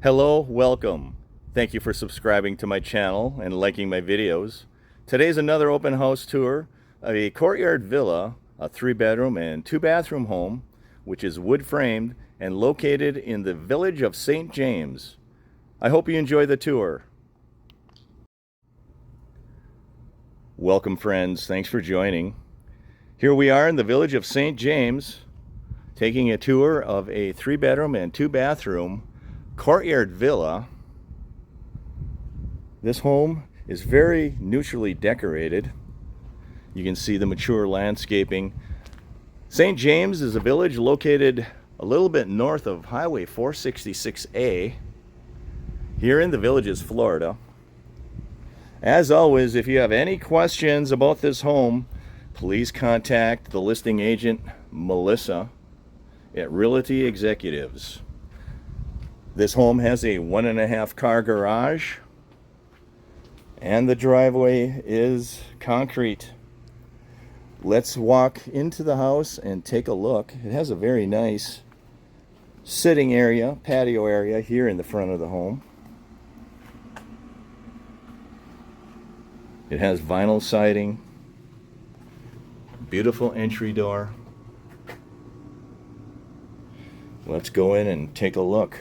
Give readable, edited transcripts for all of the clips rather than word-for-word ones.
Hello, welcome. Thank you for subscribing to my channel and liking my videos. Today's another open house tour of a Courtyard Villa, a 3-bedroom and 2-bathroom home, which is wood framed and located in the village of St. James. I hope you enjoy the tour. Welcome, friends. Thanks for joining. Here we are in the village of St. James, taking a tour of a 3-bedroom and 2-bathroom Courtyard Villa. This home is very neutrally decorated. You can see the mature landscaping. St. James is a village located a little bit north of Highway 466A here in the Villages, Florida. As always, if you have any questions about this home, please contact the listing agent, Melissa, at Realty Executives. This home has a 1.5 car garage, and the driveway is concrete. Let's walk into the house and take a look. It has a very nice sitting area, patio area here in the front of the home. It has vinyl siding, beautiful entry door. Let's go in and take a look.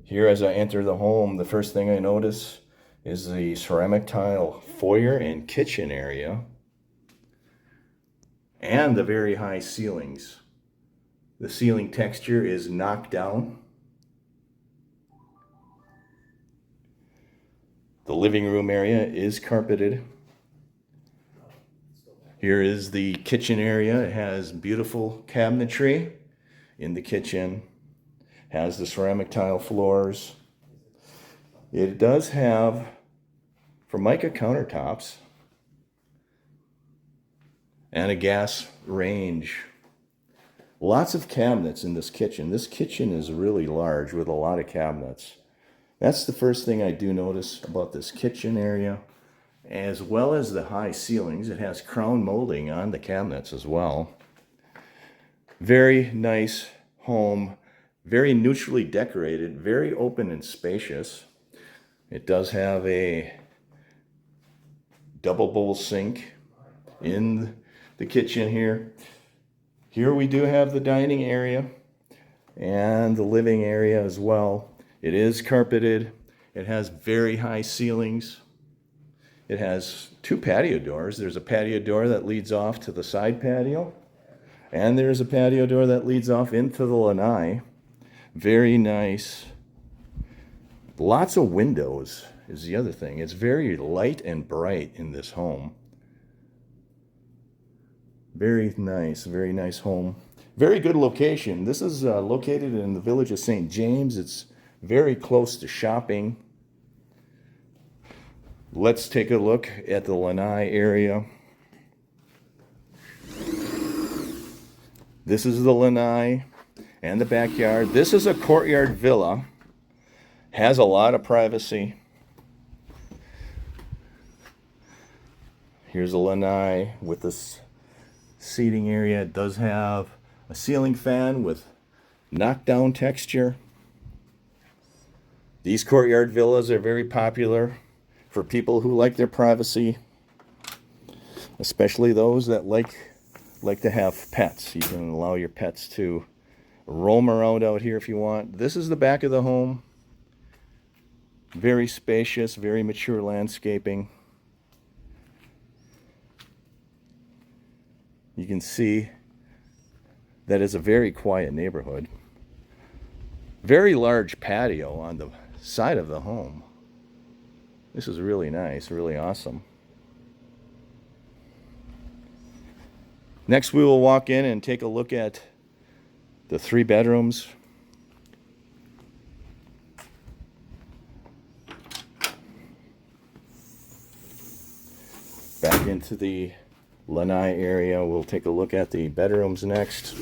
Here, as I enter the home, the first thing I notice is the ceramic tile foyer and kitchen area and the very high ceilings. The ceiling texture is knocked down. The living room area is carpeted. Here is the kitchen area. It has beautiful cabinetry in the kitchen. Has the ceramic tile floors. It does have Formica countertops and a gas range. Lots of cabinets in this kitchen. This kitchen is really large with a lot of cabinets. That's the first thing I do notice about this kitchen area, as well as the high ceilings. It has crown molding on the cabinets as well. Very nice home. Very neutrally decorated, very open and spacious. It does have a double bowl sink in the kitchen here. Here we do have the dining area and the living area as well. It is carpeted. It has very high ceilings. It has 2 patio doors. There's a patio door that leads off to the side patio, and there's a patio door that leads off into the lanai. Very nice. Lots of windows is the other thing. It's very light and bright in this home. Very nice home. Very good location. This is located in the village of St. James. It's very close to shopping. Let's take a look at the lanai area. This is the lanai and the backyard. This is a Courtyard Villa. Has a lot of privacy. Here's a lanai with this seating area. It does have a ceiling fan with knockdown texture. These Courtyard Villas are very popular for people who like their privacy, especially those that like to have pets. You can allow your pets to roam around out here if you want. This is the back of the home. Very spacious, very mature landscaping. You can see that it's a very quiet neighborhood. Very large patio on the side of the home. This is really nice, really awesome. Next, we will walk in and take a look at the 3 bedrooms. Back into the lanai area. We'll take a look at the bedrooms next.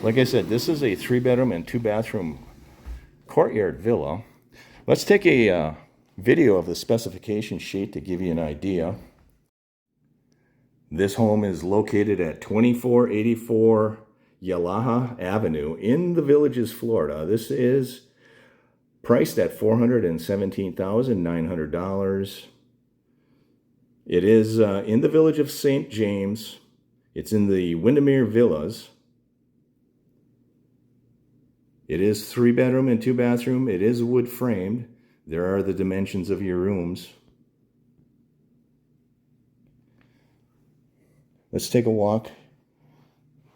Like I said, this is a 3-bedroom and 2-bathroom Courtyard Villa. Let's take a video of the specification sheet to give you an idea. This home is located at 2484 Yalaha Avenue in the Villages, Florida. This is priced at $417,900. It is in the village of St. James. It's in the Windermere Villas. It is 3-bedroom and 2-bathroom. It is wood framed. There are the dimensions of your rooms. Let's take a walk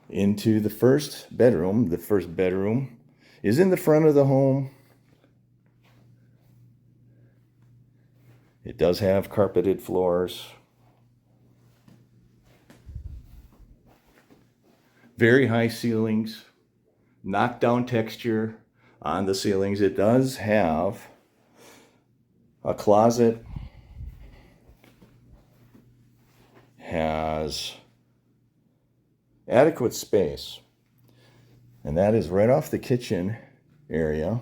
into the first bedroom. The first bedroom is in the front of the home. It does have carpeted floors. Very high ceilings, knockdown texture on the ceilings. It does have a closet, has adequate space, and that is right off the kitchen area.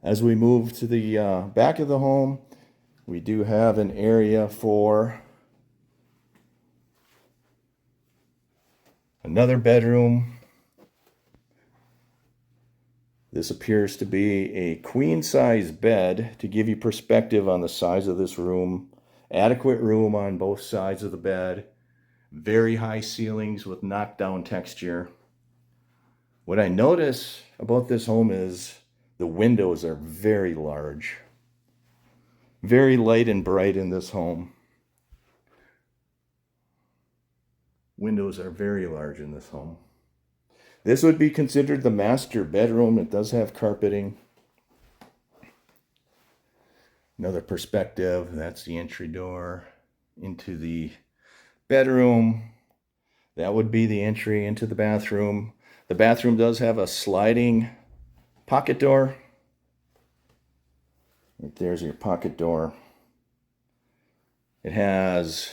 As we move to the back of the home, we do have an area for another bedroom. This appears to be a queen-size bed to give you perspective on the size of this room. Adequate room on both sides of the bed. Very high ceilings with knockdown texture. What I notice about this home is the windows are very large. Very light and bright in this home. Windows are very large in this home. This would be considered the master bedroom. It does have carpeting. Another perspective, that's the entry door into the bedroom. That would be the entry into the bathroom. The bathroom does have a sliding pocket door. Right there's your pocket door. It has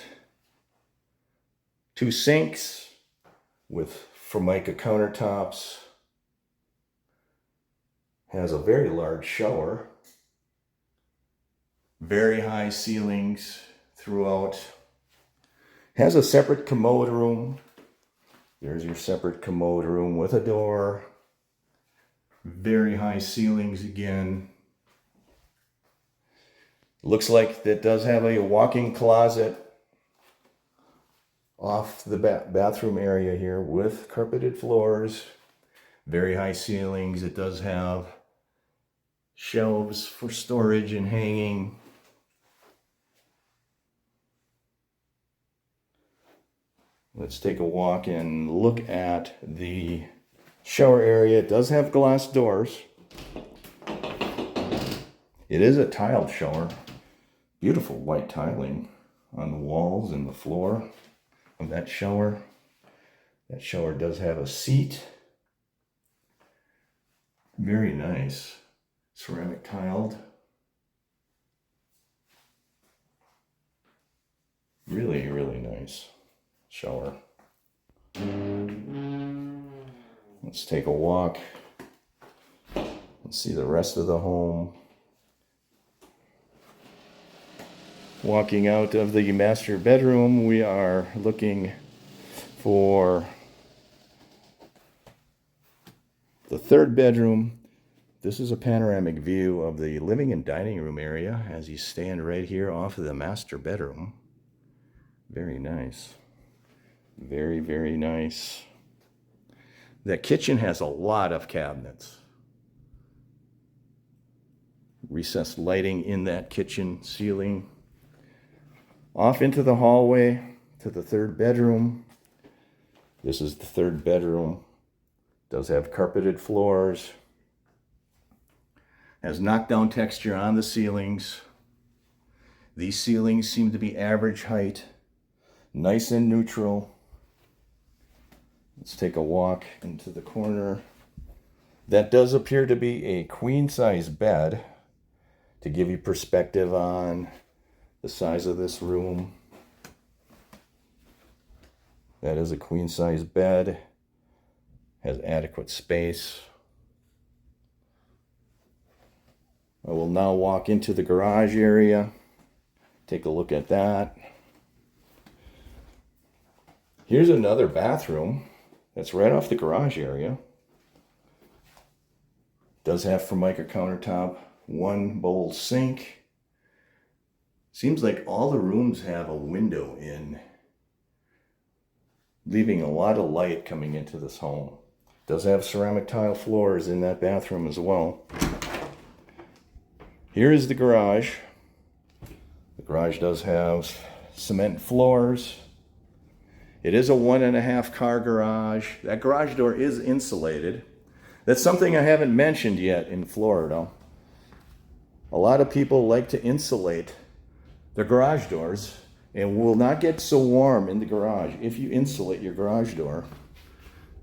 2 sinks with Formica countertops. Has a very large shower. Very high ceilings throughout. Has a separate commode room. There's your separate commode room with a door. Very high ceilings again. Looks like that does have a walk-in closet off the bathroom area here with carpeted floors. Very high ceilings. It does have shelves for storage and hanging. Let's take a walk and look at the shower area. It does have glass doors. It is a tiled shower. Beautiful white tiling on the walls and the floor of that shower. That shower does have a seat. Very nice. Ceramic tiled. Really, really nice shower. Let's take a walk and see the rest of the home. Walking out of the master bedroom, we are looking for the third bedroom. This is a panoramic view of the living and dining room area as you stand right here off of the master bedroom. Very nice. Very, very nice. That kitchen has a lot of cabinets. Recessed lighting in that kitchen ceiling. Off into the hallway to the third bedroom. This is the third bedroom. Does have carpeted floors. Has knockdown texture on the ceilings. These ceilings seem to be average height. Nice and neutral. Let's take a walk into the corner. That does appear to be a queen-size bed to give you perspective on the size of this room. That is a queen-size bed. Has adequate space. I will now walk into the garage area. Take a look at that. Here's another bathroom that's right off the garage area. Does have Formica countertop, one bowl sink. Seems like all the rooms have a window in, leaving a lot of light coming into this home. Does have ceramic tile floors in that bathroom as well. Here is the garage. The garage does have cement floors. It is a 1.5 car garage. That garage door is insulated. That's something I haven't mentioned yet in Florida. A lot of people like to insulate their garage doors and will not get so warm in the garage if you insulate your garage door.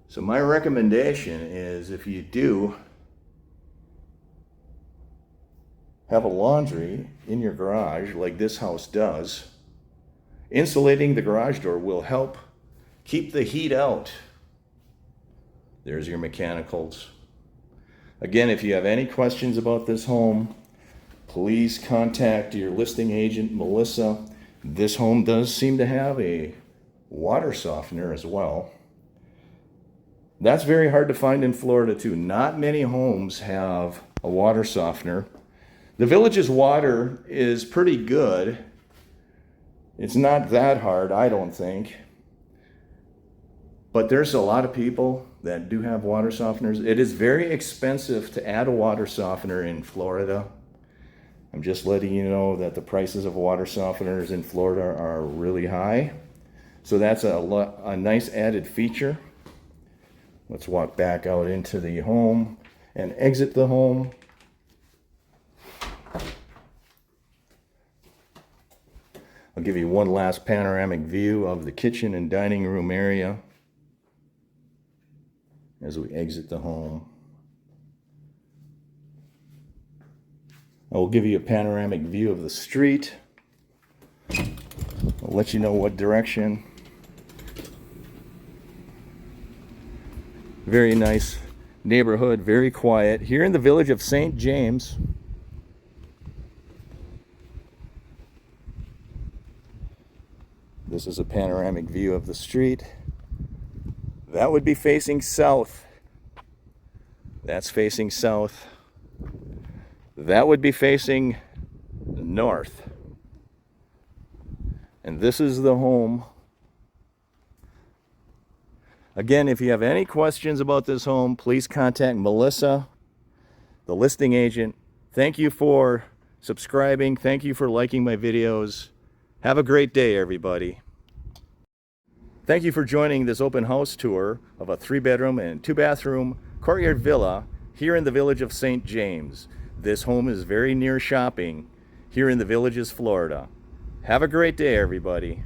So my recommendation is, if you do have a laundry in your garage like this house does, insulating the garage door will help keep the heat out. There's your mechanicals. Again, if you have any questions about this home, please contact your listing agent, Melissa. This home does seem to have a water softener as well. That's very hard to find in Florida too. Not many homes have a water softener. The village's water is pretty good. It's not that hard, I don't think. But there's a lot of people that do have water softeners. It is very expensive to add a water softener in Florida. I'm just letting you know that the prices of water softeners in Florida are really high. So that's a nice added feature. Let's walk back out into the home and exit the home. I'll give you one last panoramic view of the kitchen and dining room area as we exit the home. I will give you a panoramic view of the street. I'll let you know what direction. Very nice neighborhood, very quiet. Here in the village of St. James. This is a panoramic view of the street. That would be facing south. That's facing south. That would be facing north. And this is the home. Again, if you have any questions about this home, please contact Melissa, the listing agent. Thank you for subscribing. Thank you for liking my videos. Have a great day, everybody. Thank you for joining this open house tour of a 3-bedroom and 2-bathroom Courtyard Villa here in the village of St. James. This home is very near shopping here in the Villages, Florida. Have a great day, everybody.